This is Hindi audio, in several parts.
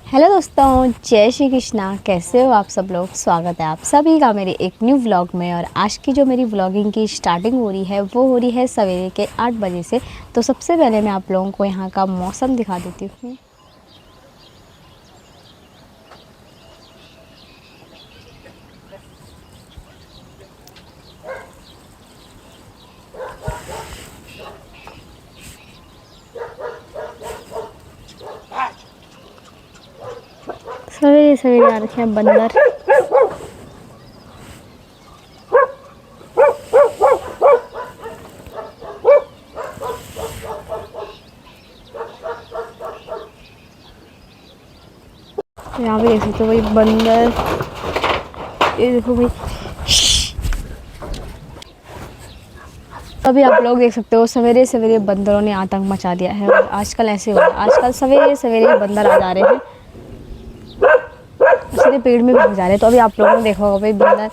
हेलो दोस्तों, जय श्री कृष्णा। कैसे हो आप सब लोग। स्वागत है आप सभी का मेरे एक न्यू व्लॉग में। और आज की जो मेरी व्लॉगिंग की स्टार्टिंग हो रही है वो हो रही है सवेरे के 8 बजे से। तो सबसे पहले मैं आप लोगों को यहाँ का मौसम दिखा देती हूँ। सवेरे सवेरे आ रखे हैं बंदर। यहाँ पे देख सकते हो भाई बंदर। ये देखो भाई, अभी आप लोग देख सकते हो सवेरे सवेरे बंदरों ने आतंक मचा दिया है। और आजकल ऐसे हो रहा है, आजकल सवेरे सवेरे बंदर आ जा रहे हैं, सीधे पेड़ में घुस जा रहे हैं। तो अभी आप लोगों ने देखा होगा भाई बंदर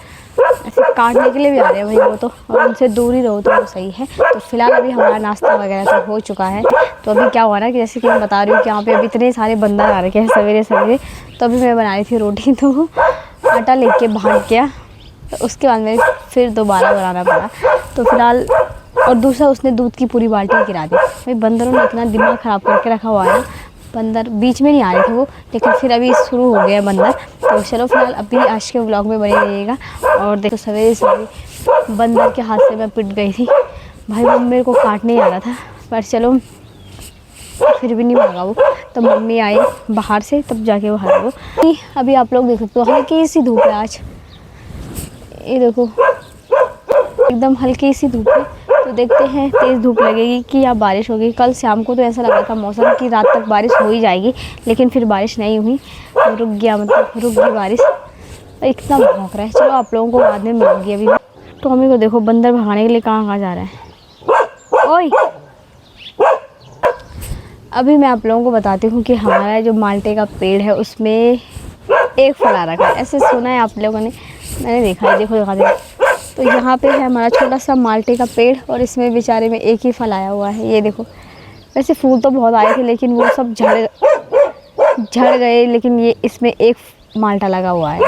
ऐसे काटने के लिए भी आ रहे हैं भाई वो तो, और उनसे दूर ही रहो तो वो सही है। तो फिलहाल अभी हमारा नाश्ता वगैरह तो हो चुका है। तो अभी क्या हुआ ना कि जैसे कि मैं बता रही हूँ कि यहाँ पे अभी इतने सारे बंदर आ रखे हैं सवेरे सवेरे। तो अभी मैं बना रही थी रोटी, तो आटा लेके भाग गया। तो उसके बाद में फिर दोबारा बनाना पड़ा। तो फिलहाल और दूसरा उसने दूध की पूरी बाल्टी गिरा दी। भाई बंदरों ने इतना दिमाग ख़राब करके रखा हुआ है ना। बंदर बीच में नहीं आ रहे थे वो, लेकिन फिर अभी शुरू हो गया बंदर। तो चलो फिलहाल अभी आज के व्लॉग में बने रहिएगा। और देखो सवेरे सवेरे बंदर के हाथ से मैं पिट गई थी भाई। वो मेरे को काटने ही आ रहा था, पर चलो फिर भी नहीं भागा वो। तो मम्मी आए बाहर से तब जाके वो भागा वो। अभी आप लोग देख सकते हो हल्की सी धूप है आज। ये देखो एकदम हल्की सी धूप है। तो देखते हैं तेज़ धूप लगेगी कि या बारिश होगी। कल शाम को तो ऐसा लग रहा था मौसम कि रात तक बारिश हो ही जाएगी, लेकिन फिर बारिश नहीं हुई। रुक गया, मतलब रुक गई बारिश। इतना भौंक रहा है। चलो आप लोगों को बाद में मिलूंगी। अभी टॉमी को देखो बंदर भगाने के लिए कहाँ कहाँ जा रहा है। ओए, अभी मैं आप लोगों को बताती हूँ कि हमारा जो माल्टे का पेड़ है उसमें एक फल आ रखा है। ऐसे सुना है आप लोगों ने, मैंने देखा है। देखो दिखा दे। तो यहाँ पे है हमारा छोटा सा माल्टे का पेड़, और इसमें बेचारे में एक ही फल आया हुआ है। ये देखो, वैसे फूल तो बहुत आए थे लेकिन वो सब झड़ गए, लेकिन ये इसमें एक माल्टा लगा हुआ है।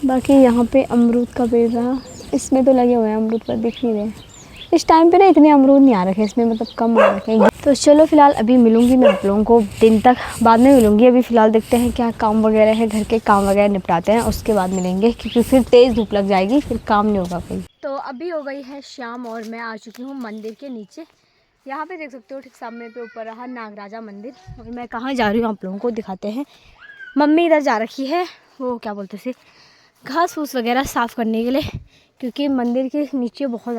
बाकी यहाँ पे अमरूद का पेड़ रहा, इसमें तो लगे हुए हैं अमरूद, पर दिख नहीं रहे इस टाइम पे ना। इतने अमरूद नहीं आ रखे इसमें, मतलब कम आ रखे हैं। तो चलो फिलहाल अभी मिलूंगी मैं आप लोगों को दिन तक, बाद में मिलूंगी। अभी फ़िलहाल देखते हैं क्या काम वगैरह है, घर के काम वगैरह निपटाते हैं, उसके बाद मिलेंगे, क्योंकि फिर तेज़ धूप लग जाएगी, फिर काम नहीं होगा कोई। तो अभी हो गई है शाम और मैं आ चुकी हूँ मंदिर के नीचे। यहाँ पे देख सकते हो ठीक सामने पे ऊपर रहा नागराजा मंदिर। और मैं कहाँ जा रही हूँ आप लोगों को दिखाते हैं। मम्मी इधर जा रखी है, वो क्या बोलते थे, घास फूस वगैरह साफ़ करने के लिए, क्योंकि मंदिर के नीचे बहुत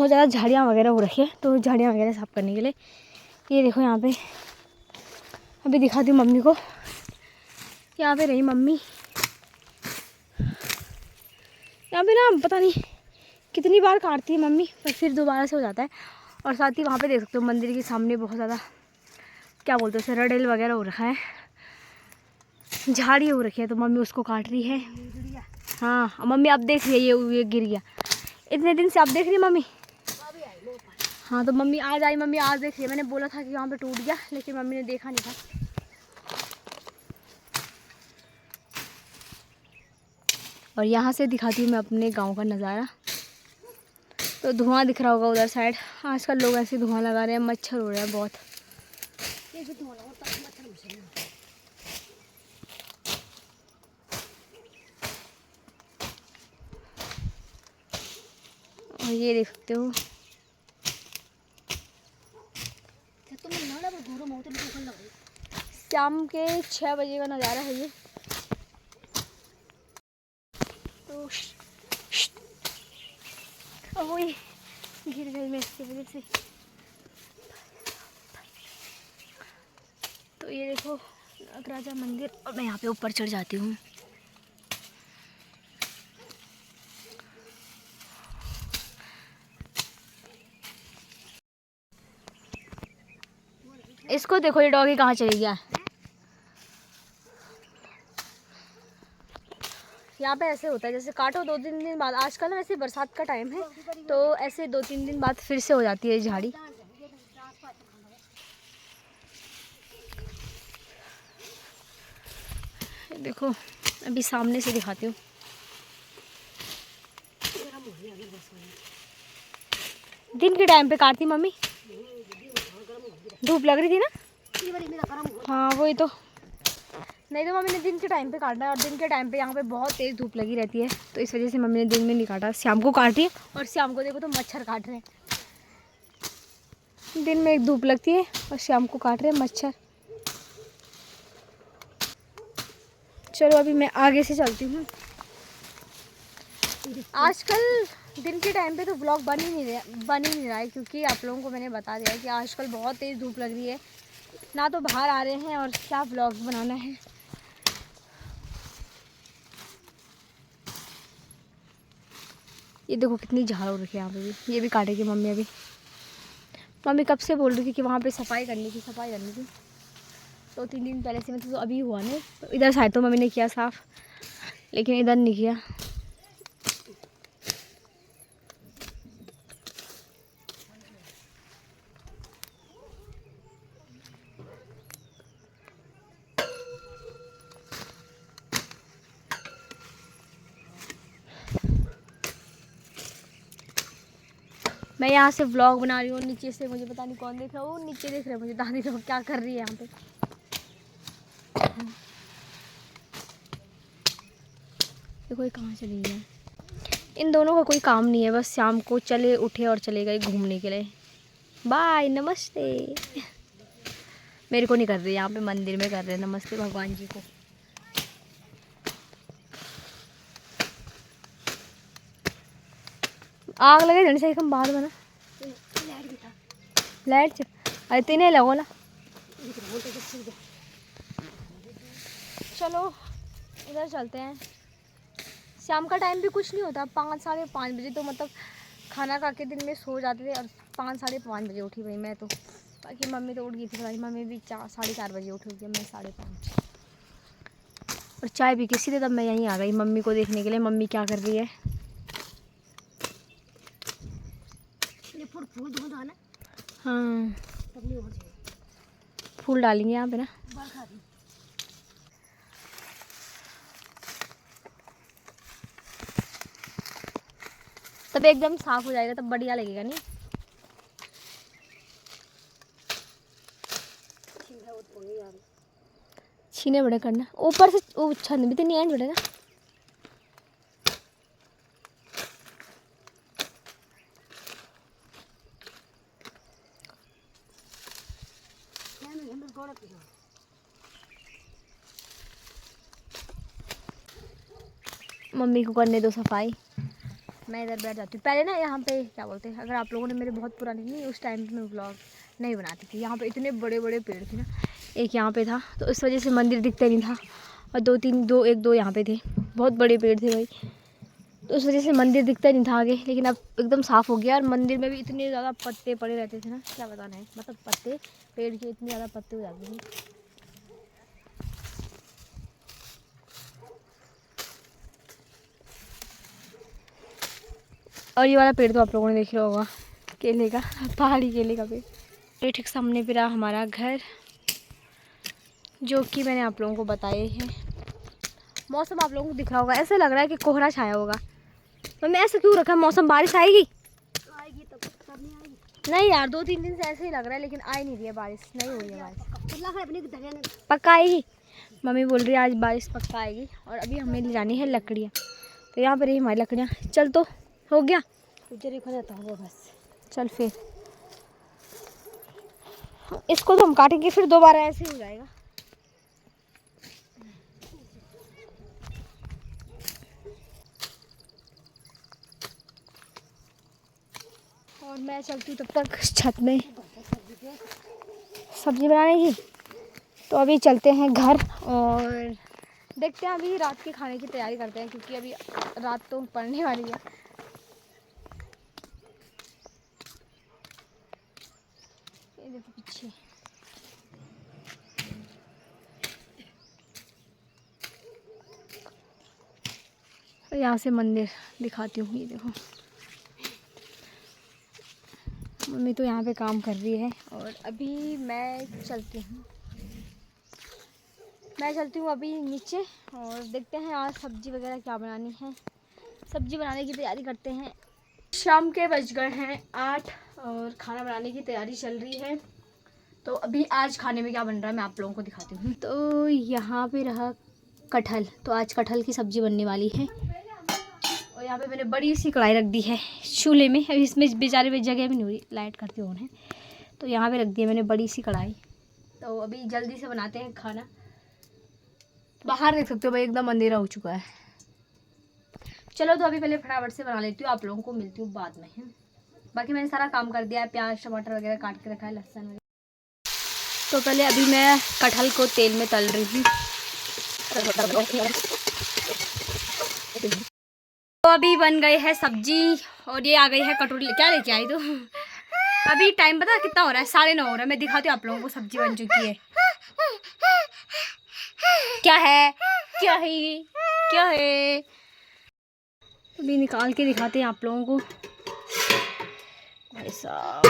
ज़्यादा झाड़ियाँ वगैरह हो रखी है। तो झाड़ियाँ वगैरह साफ़ करने के लिए ये देखो यहाँ पे अभी दिखाती हूँ मम्मी को। यहाँ पे रही मम्मी। यहाँ पे ना पता नहीं कितनी बार काटती है मम्मी, पर फिर दोबारा से हो जाता है। और साथ ही वहाँ पे देख सकते हो मंदिर के सामने बहुत ज़्यादा क्या बोलते हैं रडेल वगैरह हो रखा है, झाड़ी हो रखी है। तो मम्मी उसको काट रही है। हाँ मम्मी अब देख रही है, ये गिर गया। इतने दिन से आप देख रही है मम्मी। हाँ तो मम्मी आज आई, मम्मी आज देख रही है। मैंने बोला था कि यहाँ पे टूट गया, लेकिन मम्मी ने देखा नहीं था। और यहाँ से दिखाती हूँ मैं अपने गांव का नज़ारा। तो धुआं दिख रहा होगा उधर साइड। आजकल लोग ऐसे धुआं लगा रहे हैं, मच्छर हो रहा है बहुत। और ये देख सकते हो शाम के 6 बजे का नज़ारा है ये। तो वही गिर गई मैं इसकी वजह से। तो ये देखो नागराजा मंदिर, और मैं यहाँ पे ऊपर चढ़ जाती हूँ। इसको देखो ये डॉगी कहाँ चली गया। यहाँ पे ऐसे होता है जैसे काटो 2-3 दिन बाद। आजकल ना वैसे बरसात का टाइम है, तो ऐसे 2-3 दिन बाद फिर से हो जाती है झाड़ी। देखो अभी सामने से दिखाती हूँ। दिन के टाइम पे काटती मम्मी, धूप लग रही थी ना। हाँ वही तो, नहीं तो मम्मी ने दिन के टाइम पे काटना है, और दिन के टाइम पे यहाँ पे बहुत तेज़ धूप लगी रहती है, तो इस वजह से मम्मी ने दिन में नहीं काटा, शाम को काटी है। और शाम को देखो तो मच्छर काट रहे हैं। दिन में एक धूप लगती है और शाम को काट रहे हैं मच्छर। चलो अभी मैं आगे से चलती हूँ। आजकल दिन के टाइम पे तो व्लॉग बन ही नहीं रहा है, क्योंकि आप लोगों को मैंने बता दिया है कि आजकल बहुत तेज़ धूप लग रही है, ना तो बाहर आ रहे हैं और क्या व्लॉग बनाना है। ये देखो कितनी झाड़ हो रखी है यहाँ पे भी, ये भी काटेगी मम्मी अभी। मम्मी कब से बोल रही थी कि वहाँ पे सफाई करनी थी 2-3 दिन पहले से, मतलब तो अभी हुआ नहीं। तो इधर साइड तो मम्मी ने किया साफ़, लेकिन इधर नहीं किया। मैं यहाँ से व्लॉग बना रही हूँ, नीचे से मुझे पता नहीं कौन देख रहा है, वो नीचे देख रहे हैं मुझे, दादी लोग क्या कर रही है यहाँ पे। देखो ये कहाँ चली गई है। इन दोनों का कोई काम नहीं है, बस शाम को चले उठे और चले गए घूमने के लिए। बाय, नमस्ते। मेरे को नहीं कर रही, यहाँ पे मंदिर में कर रहे हैं नमस्ते भगवान जी को। आग लगे जन से हम बाहर बना लाइट अरे तीन लगो ना। चलो इधर चलते हैं। शाम का टाइम भी कुछ नहीं होता, 5-5:30 बजे तो मतलब खाना खा के दिन में सो जाते थे, और 5-5:30 बजे उठी भाई मैं तो। बाकी मम्मी तो उठ गई थी, भाई मम्मी भी 4-4:30 बजे उठ गई, मैं 5:30। और चाय भी किसी थे, तब मैं यहीं आ गई मम्मी को देखने के लिए, मम्मी क्या कर रही है। हाँ फूल डालेंगे यहाँ पे ना। तब एकदम साफ हो जाएगा, तब बढ़िया लगेगा नहीं। छीने बड़े करना ऊपर से, वो छन भी तो नहीं आए बड़े ना। मम्मी को करने दो सफाई, मैं इधर बैठ जाती हूँ। पहले ना यहाँ पे क्या बोलते हैं, अगर आप लोगों ने मेरे बहुत पुरानी नहीं, उस टाइम पे मैं व्लॉग नहीं बनाती थी। यहाँ पे इतने बड़े बड़े पेड़ थे ना, एक यहाँ पे था, तो इस वजह से मंदिर दिखता नहीं था, और 2 यहाँ पे थे, बहुत बड़े पेड़ थे भाई, तो उस वजह से मंदिर दिखता नहीं था आगे। लेकिन अब एकदम साफ़ हो गया, और मंदिर में भी इतने ज़्यादा पत्ते पड़े रहते थे ना, क्या बताना है, मतलब पत्ते पेड़ के इतने ज़्यादा पत्ते हो जाते थे। और ये वाला पेड़ तो आप लोगों ने देखा होगा, केले का, पहाड़ी केले का पेड़। ये ठीक सामने पे रहा हमारा घर, जो कि मैंने आप लोगों को बताए हैं। मौसम आप लोगों को दिख रहा होगा, ऐसा लग रहा है कि कोहरा छाया होगा। तो मैं ऐसा क्यों रखा, मौसम बारिश आएगी तब नहीं आएगी। नहीं यार 2-3 दिन से ऐसे ही लग रहा है, लेकिन आ ही नहीं रही है बारिश, नहीं हो रही है बारिश। पक्का आएगी, मम्मी बोल रही है आज बारिश पक्का आएगी। और अभी हमें ले जानी है लकड़ियाँ, तो यहाँ पर ही हमारी लकड़ियाँ। चल तो हो गया, बस चल फिर इसको तो हम काटेंगे, फिर दोबारा ऐसे ही हो जाएगा। और मैं चलती हूँ तब तक छत में सब्जी बनाने की। तो अभी चलते हैं घर, और देखते हैं अभी रात के खाने की तैयारी करते हैं, क्योंकि अभी रात तो पड़ने वाली है। ये देखो पीछे, यहाँ से मंदिर दिखाती हूँ। ये देखो मम्मी तो यहाँ पे काम कर रही है, और अभी मैं चलती हूँ। मैं चलती हूँ अभी नीचे और देखते हैं आज सब्जी वगैरह क्या बनानी है। सब्जी बनाने की तैयारी करते हैं। शाम के बज गए हैं 8 और खाना बनाने की तैयारी चल रही है। तो अभी आज खाने में क्या बन रहा है मैं आप लोगों को दिखाती हूँ। तो यहाँ पे रहा कटहल, तो आज कटहल की सब्ज़ी बनने वाली है। और यहाँ पे मैंने बड़ी सी कढ़ाई रख दी है चूल्हे में। अभी इसमें बेचारे में जगह भी नहीं हो रही, लाइट करती ऑन है, तो यहाँ पे रख दी है मैंने बड़ी सी कढ़ाई। तो अभी जल्दी से बनाते हैं खाना। बाहर देख सकते हो भाई एकदम अंधेरा हो चुका है। चलो तो अभी पहले फटाफट से बना लेती हूँ, आप लोगों को मिलती हूँ बाद में। बाकी मैंने सारा काम कर दिया है, प्याज टमाटर वगैरह काट के रखा है, लहसुन वगैरह। तो पहले अभी मैं कटहल को तेल में तल रही हूँ। तो अभी बन गई है सब्जी और ये आ गई है कटोरी। क्या लेके आई तो अभी टाइम पता कितना हो रहा है, 9:30 हो रहा है। मैं दिखाती हूँ आप लोगों को, सब्जी बन चुकी है। क्या है क्या है ये क्या है, अभी निकाल के दिखाते हैं आप लोगों को। भाई साहब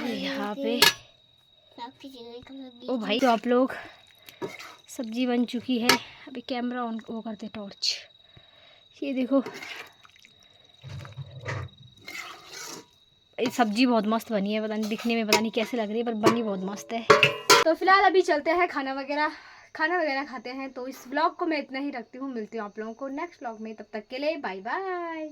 यहाँ पे ओ भाई, तो आप लोग सब्जी बन चुकी है। अभी कैमरा ऑन वो करते टॉर्च। ये देखो ये सब्जी बहुत मस्त बनी है, पता नहीं दिखने में पता नहीं कैसे लग रही है पर बनी बहुत मस्त है। तो फिलहाल अभी चलते हैं खाना वगैरह खाते हैं। तो इस व्लॉग को मैं इतना ही रखती हूँ, मिलती हूँ आप लोगों को नेक्स्ट व्लॉग में। तब तक के लिए बाय बाय।